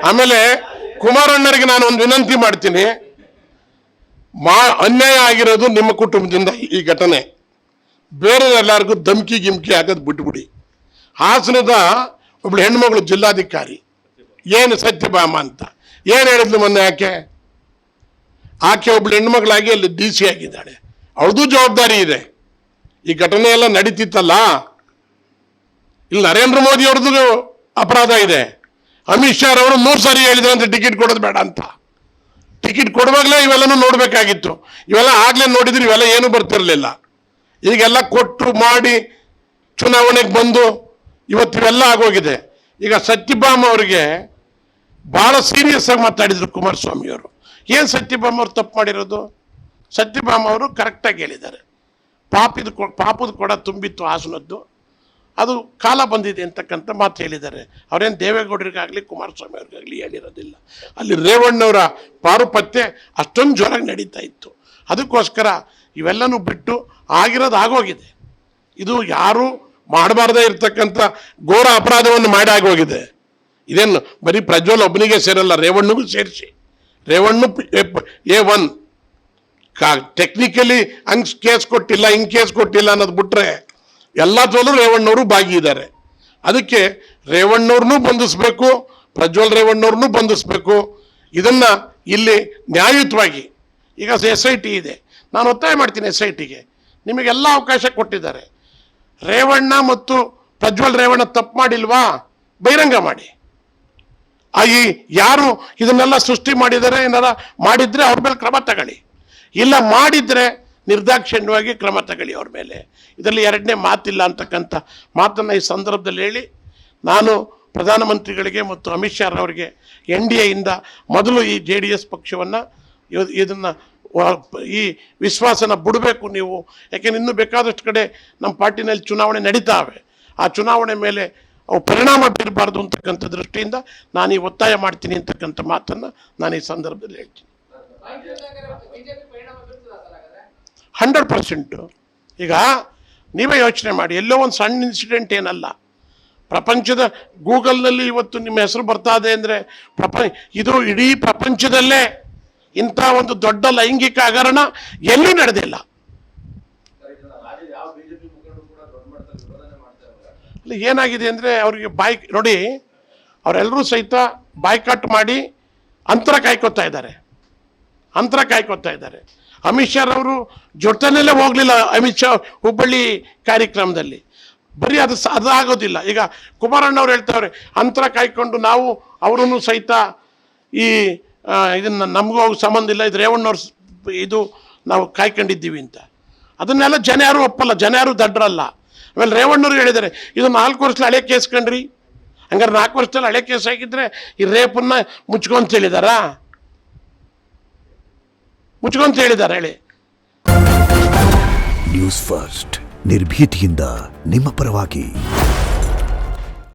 ಆಮೇಲೆ ಕುಮಾರಣ್ಣರಿಗೆ ನಾನು ಒಂದು ವಿನಂತಿ ಮಾಡ್ತೀನಿ, ಅನ್ಯಾಯ ಆಗಿರೋದು ನಿಮ್ಮ ಕುಟುಂಬದಿಂದ ಈ ಘಟನೆ, ಬೇರೆ ಎಲ್ಲರಿಗೂ ಧಮ್ಕಿ ಗಿಮ್ಕಿ ಆಗೋದು ಬಿಟ್ಬಿಡಿ. ಹಾಸನದ ಒಬ್ಳು ಹೆಣ್ಮಗಳು ಜಿಲ್ಲಾಧಿಕಾರಿ ಏನು ಸತ್ಯಭಾಮ ಅಂತ ಏನು ಹೇಳಿದ್ಲು ಮೊನ್ನೆ, ಆಕೆ ಒಬ್ಳು ಹೆಣ್ಮಗಳಾಗಿ ಅಲ್ಲಿ DC ಆಗಿದ್ದಾಳೆ, ಅವಳದು ಜವಾಬ್ದಾರಿ ಇದೆ. ಈ ಘಟನೆ ಎಲ್ಲ ನಡೀತಿತ್ತಲ್ಲ, ಇಲ್ಲಿ ನರೇಂದ್ರ ಮೋದಿ ಅವ್ರದ್ದು ಅಪರಾಧ ಇದೆ. ಅಮಿತ್ ಶಾ ಅವರು 100 ಸಾರಿ ಹೇಳಿದ್ರು ಅಂತ ಟಿಕೆಟ್ ಕೊಡೋದು ಬೇಡ ಅಂತ. ಟಿಕೆಟ್ ಕೊಡುವಾಗಲೇ ಇವೆಲ್ಲನೂ ನೋಡಬೇಕಾಗಿತ್ತು. ಇವೆಲ್ಲ ಆಗಲೇ ನೋಡಿದ್ರೆ ಇವೆಲ್ಲ ಏನೂ ಬರ್ತಿರಲಿಲ್ಲ. ಈಗೆಲ್ಲ ಕೊಟ್ಟು ಮಾಡಿ ಚುನಾವಣೆಗೆ ಬಂದು ಇವತ್ತು ಇವೆಲ್ಲ ಆಗೋಗಿದೆ. ಈಗ ಸತ್ಯಭಾಮ ಅವರಿಗೆ ಭಾಳ ಸೀರಿಯಸ್ ಆಗಿ ಮಾತಾಡಿದ್ರು ಕುಮಾರಸ್ವಾಮಿ ಅವರು. ಏನು ಸತ್ಯಭಾಮ ಅವರು ತಪ್ಪು ಮಾಡಿರೋದು? ಸತ್ಯಭಾಮ ಅವರು ಕರೆಕ್ಟಾಗಿ ಹೇಳಿದ್ದಾರೆ, ಪಾಪದ ಕೊಡ ತುಂಬಿತ್ತು ಹಾಸನದ್ದು, ಅದು ಕಾಲ ಬಂದಿದೆ ಅಂತಕ್ಕಂಥ ಮಾತು ಹೇಳಿದ್ದಾರೆ. ಅವರೇನು ದೇವೇಗೌಡರಿಗಾಗಲಿ ಕುಮಾರಸ್ವಾಮಿ ಅವ್ರಿಗಾಗಲಿ ಹೇಳಿರೋದಿಲ್ಲ. ಅಲ್ಲಿ ರೇವಣ್ಣವರ ಪಾರುಪತ್ಯ ಅಷ್ಟೊಂದು ಜೋರಾಗಿ ನಡೀತಾ ಇತ್ತು. ಅದಕ್ಕೋಸ್ಕರ ಇವೆಲ್ಲನೂ ಬಿಟ್ಟು ಆಗಿರೋದು ಆಗೋಗಿದೆ. ಇದು ಯಾರೂ ಮಾಡಬಾರ್ದೇ ಇರ್ತಕ್ಕಂಥ ಘೋರ ಅಪರಾಧವನ್ನು ಮಾಡಿ ಆಗೋಗಿದೆ. ಇದೇನು ಬರೀ ಪ್ರಜ್ವಲ್ ಒಬ್ಬನಿಗೆ ಸೇರಲ್ಲ, ರೇವಣ್ಣಗೂ ಸೇರಿಸಿ. ರೇವಣ್ಣು A1 ಟೆಕ್ನಿಕಲಿ ಹಂಗೆ ಕೇಸ್ ಕೊಟ್ಟಿಲ್ಲ, ಹಿಂಗೆ ಕೇಸ್ ಕೊಟ್ಟಿಲ್ಲ ಅನ್ನೋದು ಬಿಟ್ಟರೆ ಎಲ್ಲದರಲ್ಲೂ ರೇವಣ್ಣವರು ಭಾಗಿಯಿದ್ದಾರೆ. ಅದಕ್ಕೆ ರೇವಣ್ಣವ್ರನ್ನೂ ಬಂಧಿಸಬೇಕು, ಪ್ರಜ್ವಲ್ ರೇವಣ್ಣವ್ರನ್ನೂ ಬಂಧಿಸಬೇಕು. ಇದನ್ನು ಇಲ್ಲಿ ನ್ಯಾಯಯುತವಾಗಿ ಈಗ SIT ಇದೆ, ನಾನು ಒತ್ತಾಯ ಮಾಡ್ತೀನಿ SITಗೆ. ನಿಮಗೆಲ್ಲ ಅವಕಾಶ ಕೊಟ್ಟಿದ್ದಾರೆ. ರೇವಣ್ಣ ಮತ್ತು ಪ್ರಜ್ವಲ್ ರೇವಣ್ಣ ತಪ್ಪು ಮಾಡಿಲ್ವಾ, ಬಹಿರಂಗ ಮಾಡಿ. ಈ ಯಾರು ಇದನ್ನೆಲ್ಲ ಸೃಷ್ಟಿ ಮಾಡಿದ್ದಾರೆ, ಏನಾರ ಮಾಡಿದರೆ ಅವ್ರ ಮೇಲೆ ಕ್ರಮ ತಗೊಳ್ಳಿ, ಇಲ್ಲ ಮಾಡಿದರೆ ನಿರ್ದಾಕ್ಷಿಣ್ಯವಾಗಿ ಕ್ರಮ ತಗೊಳ್ಳಿ ಅವ್ರ ಮೇಲೆ. ಇದರಲ್ಲಿ ಎರಡನೇ ಮಾತಿಲ್ಲ ಅಂತಕ್ಕಂಥ ಮಾತನ್ನು ಈ ಸಂದರ್ಭದಲ್ಲಿ ಹೇಳಿ, ನಾನು ಪ್ರಧಾನಮಂತ್ರಿಗಳಿಗೆ ಮತ್ತು ಅಮಿತ್ ಶಾ ಅವರಿಗೆ NDAಯಿಂದ ಮೊದಲು ಈ JDS ಪಕ್ಷವನ್ನು ಇದನ್ನು ಈ ವಿಶ್ವಾಸನ ಬಿಡಬೇಕು ನೀವು. ಯಾಕೆಂದ್ರೆ ಇನ್ನೂ ಬೇಕಾದಷ್ಟು ಕಡೆ ನಮ್ಮ ಪಾರ್ಟಿನಲ್ಲಿ ಚುನಾವಣೆ ನಡೀತಾವೆ. ಆ ಚುನಾವಣೆ ಮೇಲೆ ಅವು ಪರಿಣಾಮ ಬೀರಬಾರ್ದು ಅಂತಕ್ಕಂಥ ದೃಷ್ಟಿಯಿಂದ ನಾನು ಈ ಒತ್ತಾಯ ಮಾಡ್ತೀನಿ ಅಂತಕ್ಕಂಥ ಮಾತನ್ನು ನಾನು ಈ ಸಂದರ್ಭದಲ್ಲಿ ಹೇಳ್ತೀನಿ. 100%. ಈಗ ನೀವೇ ಯೋಚನೆ ಮಾಡಿ, ಎಲ್ಲೋ ಒಂದು ಸಣ್ಣ ಇನ್ಸಿಡೆಂಟ್ ಏನಲ್ಲ. ಪ್ರಪಂಚದ ಗೂಗಲ್ನಲ್ಲಿ ಇವತ್ತು ನಿಮ್ಮ ಹೆಸರು ಬರ್ತಾ ಇದೆ ಅಂದರೆ ಇದು ಇಡೀ ಪ್ರಪಂಚದಲ್ಲೇ ಇಂಥ ಒಂದು ದೊಡ್ಡ ಲೈಂಗಿಕ ಹಗರಣ ಎಲ್ಲೂ ನಡೆದಿಲ್ಲ. ಅಲ್ಲಿ ಏನಾಗಿದೆ ಅಂದರೆ ಅವರಿಗೆ ನೋಡಿ, ಅವರೆಲ್ಲರೂ ಸಹಿತ ಬಾಯ್ಕಾಟ್ ಮಾಡಿ ಅಂತರ ಕಾಯ್ಕೋತಾ ಇದ್ದಾರೆ. ಅಮಿತ್ ಶಾ ಅವರು ಜೊತೆನಲ್ಲೇ ಹೋಗಲಿಲ್ಲ. ಅಮಿತ್ ಶಾ ಹುಬ್ಬಳ್ಳಿ ಕಾರ್ಯಕ್ರಮದಲ್ಲಿ ಬರೀ ಅದು ಆಗೋದಿಲ್ಲ. ಈಗ ಕುಮಾರಣ್ಣವ್ರು ಹೇಳ್ತಾವ್ರೆ, ಅಂತರ ಕಾಯ್ಕೊಂಡು ನಾವು ಅವರೂ ಸಹಿತ ಈ ಇದನ್ನು ನಮಗೂ ಅವ್ರಿಗೆ ಸಂಬಂಧ ಇಲ್ಲ, ಇದು ರೇವಣ್ಣವ್ರು ಇದು ನಾವು ಕಾಯ್ಕೊಂಡಿದ್ದೀವಿ ಅಂತ. ಅದನ್ನೆಲ್ಲ ಜನ ಯಾರು ಒಪ್ಪಲ್ಲ, ಜನ ಯಾರು ದಡ್ರಲ್ಲ. ಆಮೇಲೆ ರೇವಣ್ಣವ್ರು ಹೇಳಿದ್ದಾರೆ, ಇದು 4 ವರ್ಷದಲ್ಲಿ ಹಳೆ ಕೇಸ್ ಕಂಡ್ರಿ, ಹಂಗಾರೆ 4 ವರ್ಷದಲ್ಲಿ ಹಳೆ ಕೇಸ್ ಆಗಿದ್ರೆ ಈ ರೇಪನ್ನ ಮುಚ್ಕೊಂತ ಹೇಳಿದಾರ? ಮುಚ್ಕೊಂತ ಹೇಳಿದ್ದಾರೆ ಹೇಳಿ. ನ್ಯೂಸ್ ಫಸ್ಟ್, ನಿರ್ಭೀತಿಯಿಂದ ನಿಮ್ಮ ಪರವಾಗಿ.